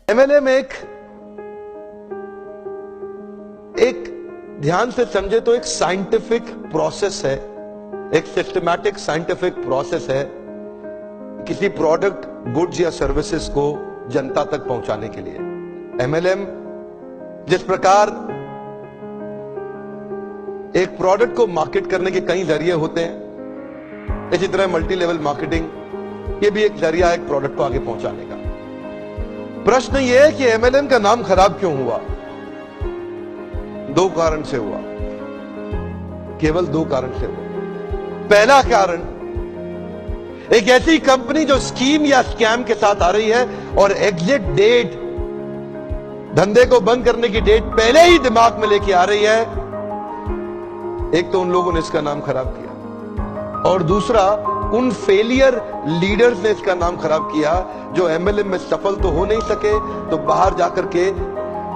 MLM एक ध्यान से समझे तो एक साइंटिफिक प्रोसेस है, एक सिस्टमैटिक साइंटिफिक प्रोसेस है किसी प्रोडक्ट, गुड्स या सर्विसेज को जनता तक पहुंचाने के लिए। एमएलएम जिस प्रकार एक प्रोडक्ट को मार्केट करने के कई जरिए होते हैं, इसी तरह मल्टी लेवल मार्केटिंग ये भी एक जरिया है एक प्रोडक्ट को आगे पहुंचाने का। प्रश्न यह है कि एमएलएम का नाम खराब क्यों हुआ? दो कारण से हुआ, केवल दो कारण से हुआ। पहला कारण, एक ऐसी कंपनी जो स्कीम या स्कैम के साथ आ रही है और एग्जिट डेट, धंधे को बंद करने की डेट पहले ही दिमाग में लेके आ रही है। एक तो उन लोगों ने इसका नाम खराब किया और दूसरा उन फेलियर लीडर्स ने इसका नाम खराब किया जो एमएलएम में सफल तो हो नहीं सके तो बाहर जाकर के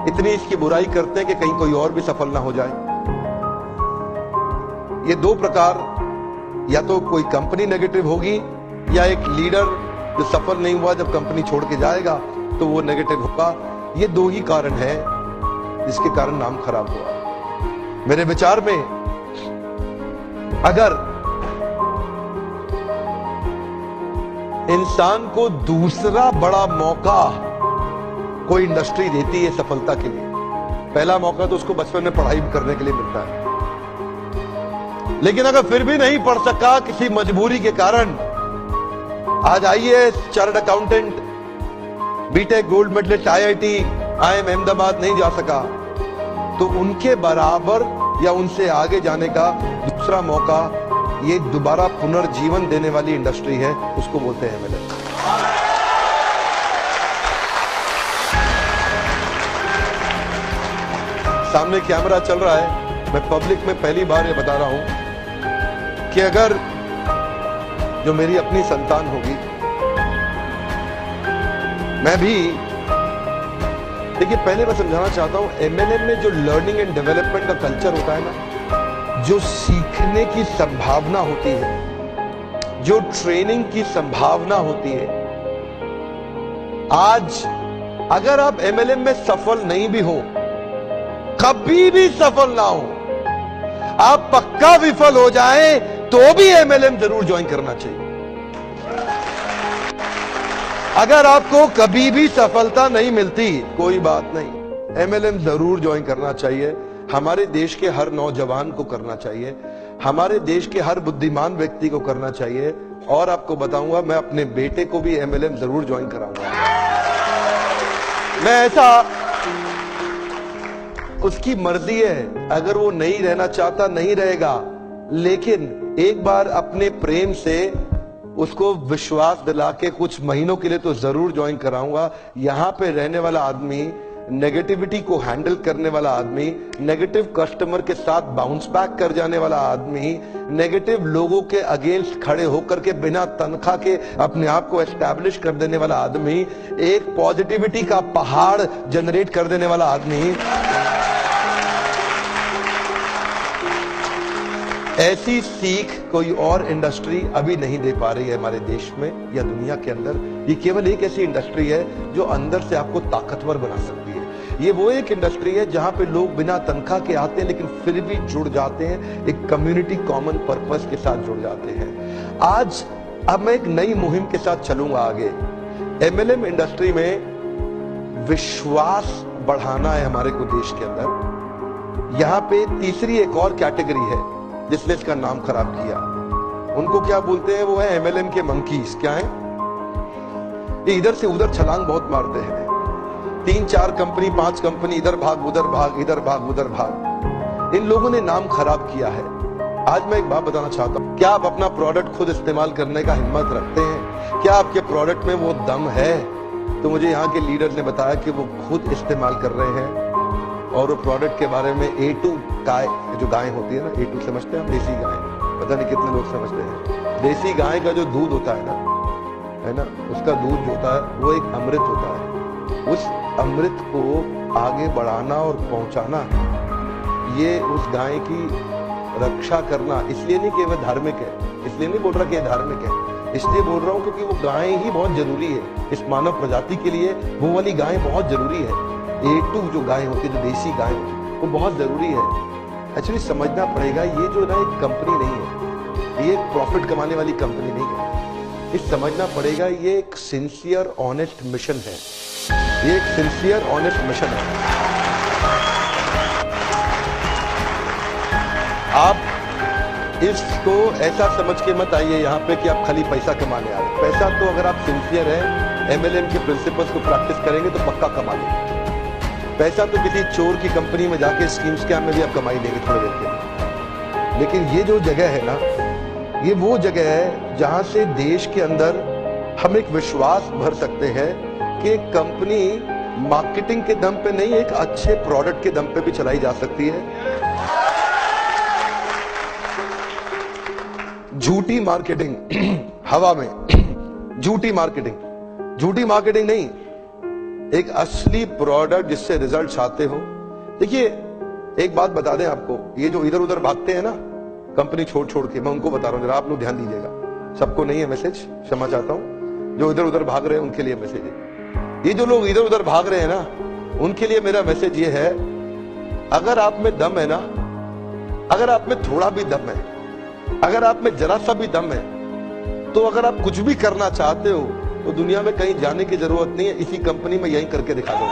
इतनी इसकी बुराई करते हैं कि कहीं कोई और भी सफल ना हो जाए। ये दो प्रकार, या तो कोई कंपनी नेगेटिव होगी या एक लीडर जो सफल नहीं हुआ जब कंपनी छोड़ के जाएगा तो वो नेगेटिव होगा। ये दो ही कारण है जिसके कारण नाम खराब हुआ। मेरे विचार में अगर इंसान को दूसरा बड़ा मौका कोई इंडस्ट्री देती है सफलता के लिए, पहला मौका तो उसको बचपन में पढ़ाई करने के लिए मिलता है, लेकिन अगर फिर भी नहीं पढ़ सका किसी मजबूरी के कारण, आज IAS, chartered accountant, BTech gold medalist, IIT, IIM Ahmedabad नहीं जा सका, तो उनके बराबर या उनसे आगे जाने का दूसरा मौका ये दोबारा पुनर्जीवन देने वाली इंडस्ट्री है, उसको बोलते हैं एमएलएम। सामने कैमरा चल रहा है, मैं पब्लिक में पहली बार ये बता रहा हूं कि अगर जो मेरी अपनी संतान होगी, मैं भी, देखिए पहले मैं समझाना चाहता हूं, एमएलएम में जो लर्निंग एंड डेवलपमेंट का कल्चर होता है ना, जो सीखने की संभावना होती है, जो ट्रेनिंग की संभावना होती है, आज अगर आप एमएलएम में सफल नहीं भी हो, कभी भी सफल ना हो, आप पक्का विफल हो जाएं तो भी एमएलएम जरूर ज्वाइन करना चाहिए। अगर आपको कभी भी सफलता नहीं मिलती, कोई बात नहीं, एमएलएम जरूर ज्वाइन करना चाहिए। हमारे देश के हर नौजवान को करना चाहिए, हमारे देश के हर बुद्धिमान व्यक्ति को करना चाहिए। और आपको बताऊंगा, मैं अपने बेटे को भी एमएलएम जरूर ज्वाइन कराऊंगा। मैं ऐसा, उसकी मर्जी है, अगर वो नहीं रहना चाहता नहीं रहेगा, लेकिन एक बार अपने प्रेम से उसको विश्वास दिला के कुछ महीनों के लिए तो जरूर ज्वाइन कराऊंगा। यहां पे रहने वाला आदमी, नेगेटिविटी को हैंडल करने वाला आदमी, नेगेटिव कस्टमर के साथ बाउंस बैक कर जाने वाला आदमी, नेगेटिव लोगों के अगेंस्ट खड़े होकर के बिना तनख्वाह के अपने आप को एस्टैब्लिश कर देने वाला आदमी, एक पॉजिटिविटी का पहाड़ जनरेट कर देने वाला आदमी, ऐसी सीख कोई और इंडस्ट्री अभी नहीं दे पा रही है हमारे देश में या दुनिया के अंदर। ये केवल एक ऐसी इंडस्ट्री है जो अंदर से आपको ताकतवर बना सकती है। ये वो एक इंडस्ट्री है जहां पे लोग बिना तनख्वाह के आते हैं लेकिन फिर भी जुड़ जाते हैं, एक कम्युनिटी कॉमन पर्पस के साथ जुड़ जाते हैं। आज अब मैं एक नई मुहिम के साथ चलूंगा आगे। एमएलएम इंडस्ट्री में विश्वास बढ़ाना है हमारे को देश के अंदर। यहां पे तीसरी एक और कैटेगरी है जिसने इसका नाम खराब किया, उनको क्या बोलते हैं? वो है एमएलएम के मंकीज। क्या है ये? इधर से उधर छलांग बहुत मारते हैं, 3-4 कंपनी, 5 कंपनी, इधर भाग उधर भाग, इधर भाग उधर भाग। इन लोगों ने नाम खराब किया है। आज मैं एक बात बताना चाहता हूं, क्या आप अपना प्रोडक्ट खुद इस्तेमाल करने का हिम्मत रखते हैं? क्या आपके प्रोडक्ट में वो दम है? तो मुझे यहाँ के लीडर ने बताया कि वो खुद इस्तेमाल कर रहे हैं और वो प्रोडक्ट के बारे में A2 गाय, जो गाय होती है ना, A2 समझते हैं आप? देसी गाय, पता नहीं कितने लोग समझते हैं। देसी गाय का जो दूध होता है ना, उसका दूध जो होता है वो एक अमृत होता है। उस अमृत को आगे बढ़ाना और पहुंचाना, ये उस गाय की रक्षा करना, इसलिए नहीं कि वह धार्मिक है, इसलिए नहीं बोल रहा कि ये धार्मिक है, इसलिए बोल रहा हूं क्योंकि वो गायें ही बहुत जरूरी है इस मानव प्रजाति के लिए। वो वाली गायें बहुत जरूरी है। A2 जो गाय होती है, जो देसी गाय, वो बहुत जरूरी है। एक्चुअली समझना पड़ेगा, ये जो ना एक कंपनी नहीं है, ये एक प्रॉफिट कमाने वाली कंपनी नहीं है। ये समझना पड़ेगा, ये एक सिंसियर ऑनेस्ट मिशन है। ये एक सिंसियर ऑनेस्ट मिशन है। आप इसको ऐसा समझ के मत आइए यहाँ पे कि आप खाली पैसा कमाने आ रहे। पैसा तो अगर आप सिंसियर हैं, MLM के प्रिंसिपल्स को प्रैक्टिस करेंगे तो पक्का कमा लेंगे। पैसा तो किसी चोर की कंपनी में जाके स्कीम स्कैम में भी आप कमाई लेंगे थोड़ी देर के लिए। लेकिन ये जो जगह है ना, ये वो जगह है जहां से देश के अंदर हम एक विश्वास भर सकते हैं कि एक कंपनी मार्केटिंग के दम पे नहीं, एक अच्छे प्रोडक्ट के दम पे भी चलाई जा सकती है। झूठी मार्केटिंग हवा में, झूठी मार्केटिंग नहीं, एक असली प्रोडक्ट जिससे रिजल्ट आते हो। देखिए एक बात बता दें आपको, ये जो इधर उधर भागते हैं ना कंपनी छोड़ छोड़ के, मैं उनको बता रहा हूं, जरा आप लोग ध्यान दीजिएगा। सबको नहीं है मैसेज, क्षमा चाहता हूं। जो इधर उधर भाग रहे हैं उनके लिए मैसेज है। ये जो लोग इधर उधर भाग रहे हैं ना, उनके लिए मेरा मैसेज ये है, अगर आप में दम है ना, अगर आप में थोड़ा भी दम है, अगर आप में जरा सा भी दम है, तो अगर आप कुछ भी करना चाहते हो तो दुनिया में कहीं जाने की जरूरत नहीं है, इसी कंपनी में यहीं करके दिखा दो।